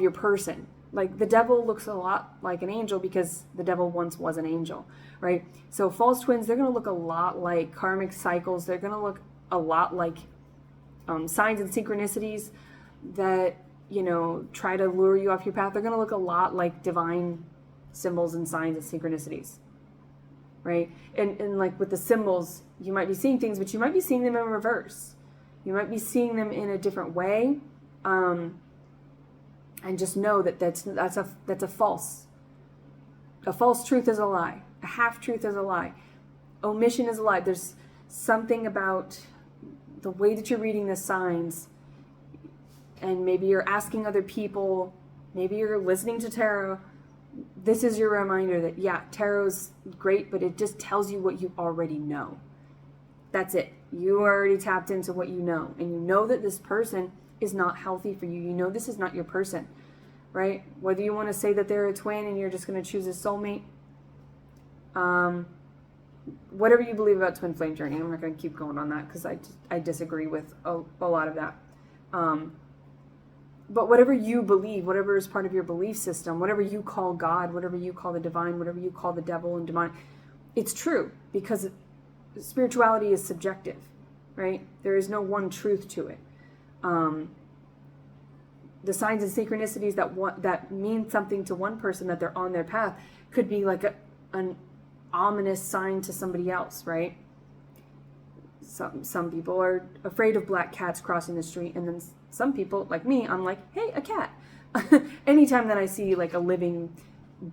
your person. Like the devil looks a lot like an angel because the devil once was an angel, right? So false twins, they're going to look a lot like karmic cycles. They're going to look a lot like signs and synchronicities that, try to lure you off your path. They're going to look a lot like divine symbols and signs and synchronicities, right? And like with the symbols, you might be seeing things, but you might be seeing them in reverse. You might be seeing them in a different way. And just know that that's a false. A false truth is a lie. A half truth is a lie. Omission is a lie. There's something about the way that you're reading the signs, and maybe you're asking other people, maybe you're listening to tarot. This is your reminder that, yeah, tarot's great, but it just tells you what you already know. That's it. You already tapped into what you know, and you know that this person is not healthy for you. You know this is not your person, right? Whether you want to say that they're a twin and you're just going to choose a soulmate, whatever you believe about twin flame journey, I'm not going to keep going on that because I disagree with a lot of that. But whatever you believe, whatever is part of your belief system, whatever you call God, whatever you call the divine, whatever you call the devil and demonic, it's true because spirituality is subjective, right? There is no one truth to it. The signs and synchronicities that mean something to one person that they're on their path could be like an ominous sign to somebody else, right? Some people are afraid of black cats crossing the street, and then some people, like me, I'm like, hey, a cat. Anytime that I see like a living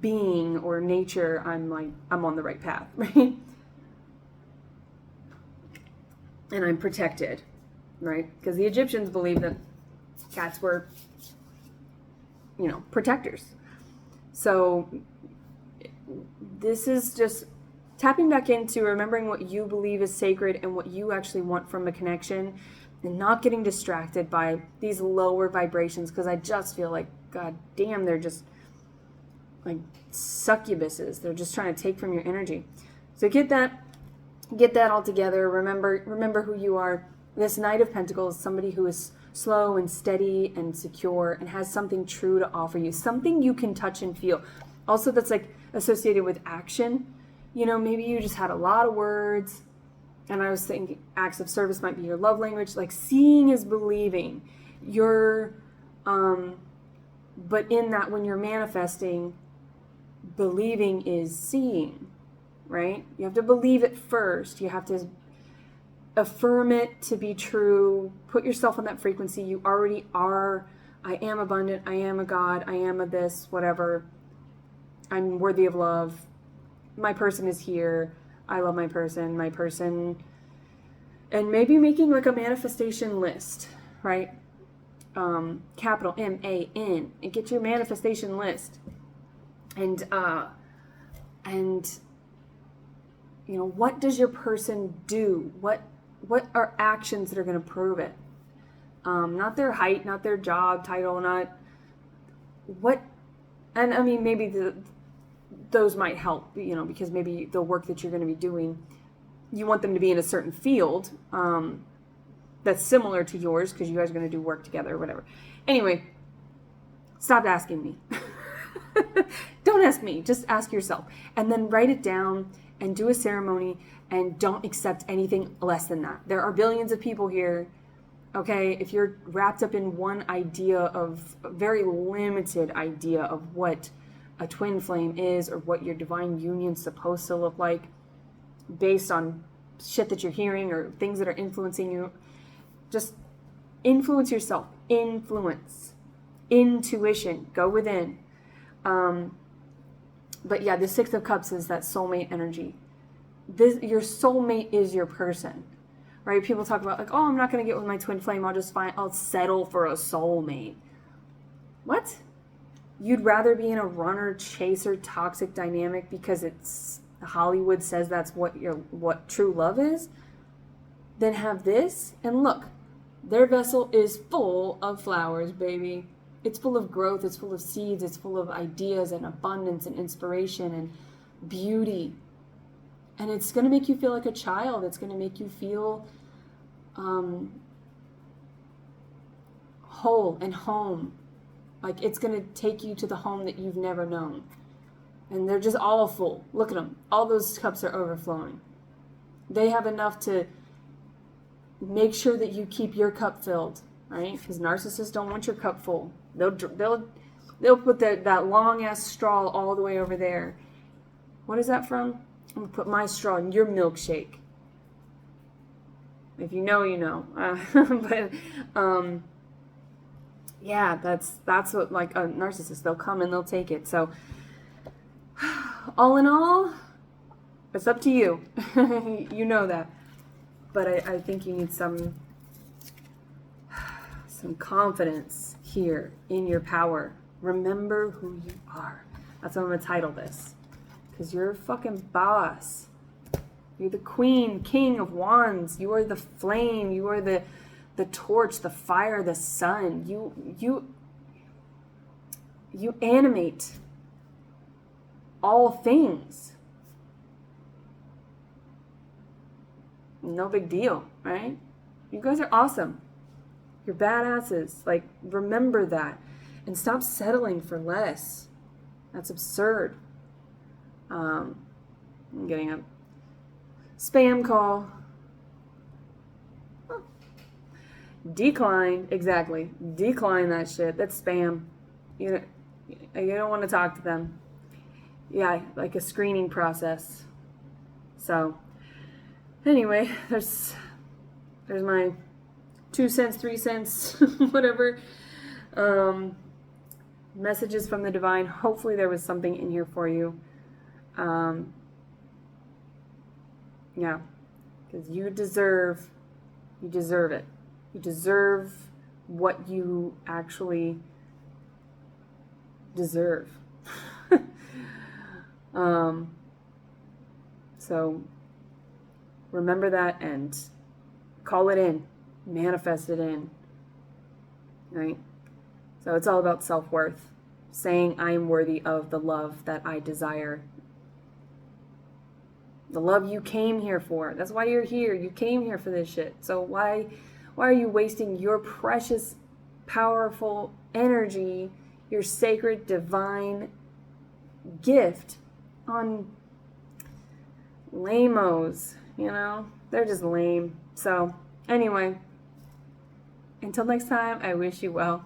being or nature, I'm like, I'm on the right path, right? And I'm protected, right? Because the Egyptians believed that cats were, protectors. So this is just tapping back into remembering what you believe is sacred and what you actually want from a connection, and not getting distracted by these lower vibrations, because I just feel like, God damn, they're just like succubuses. They're just trying to take from your energy. So get that all together. Remember who you are. This Knight of Pentacles is somebody who is slow and steady and secure and has something true to offer you, something you can touch and feel. Also, that's like associated with action. Maybe you just had a lot of words, and I was thinking acts of service might be your love language. Like seeing is believing. But in that, when you're manifesting, believing is seeing, right? You have to believe it first. You have to affirm it to be true. Put yourself on that frequency. You already are. I am abundant. I am a God. I am a this, whatever. I'm worthy of love. My person is here. I love my person. And maybe making like a manifestation list, right? Capital MAN, and get your manifestation list. And what does your person do? What are actions that are going to prove it? Not their height, not their job title, not what. And I mean, maybe those might help, because maybe the work that you're going to be doing, you want them to be in a certain field that's similar to yours, because you guys are going to do work together or whatever. Anyway, stop asking me. Don't ask me. Just ask yourself. And then write it down and do a ceremony, and don't accept anything less than that. There are billions of people here, okay? If you're wrapped up in one idea of, a very limited idea of what a twin flame is, or what your divine union's supposed to look like, based on shit that you're hearing or things that are influencing you, just influence yourself. Influence. Intuition. Go within. But yeah, the Six of Cups is that soulmate energy. Your soulmate is your person, right? People talk about like, oh, I'm not going to get with my twin flame. I'll settle for a soulmate. What? You'd rather be in a runner, chaser, toxic dynamic because Hollywood says that's what true love is, than have this? And look, their vessel is full of flowers, baby. It's full of growth, it's full of seeds, it's full of ideas and abundance and inspiration and beauty. And it's going to make you feel like a child. It's going to make you feel whole and home. Like it's going to take you to the home that you've never known. And they're just all full. Look at them. All those cups are overflowing. They have enough to make sure that you keep your cup filled, right? Because narcissists don't want your cup full. They'll put that long ass straw all the way over there. What is that from? I'm gonna put my straw in your milkshake. If you know, you know. But yeah, that's what, like, a narcissist. They'll come and they'll take it. So all in all, it's up to you. You know that. But I think you need some confidence here in your power. Remember who you are. That's what I'm going to title this. Because you're a fucking boss. You're the queen, king of wands. You are the flame. You are the torch, the fire, the sun. You animate all things. No big deal, right? You guys are awesome. You're badasses. Like, remember that. And stop settling for less. That's absurd. I'm getting a spam call. Oh. Decline. Exactly. Decline that shit. That's spam. You don't want to talk to them. Yeah, like a screening process. So, anyway, there's my 2 cents, 3 cents, whatever. Messages from the divine. Hopefully there was something in here for you. Yeah, because you deserve it. You deserve what you actually deserve. So remember that and call it in, manifest it in, right? So it's all about self-worth, saying I am worthy of the love that I desire. The love you came here for. That's why you're here. You came here for this shit. So why are you wasting your precious, powerful energy, your sacred, divine gift on lame-os, you know? They're just lame. So, anyway, until next time, I wish you well.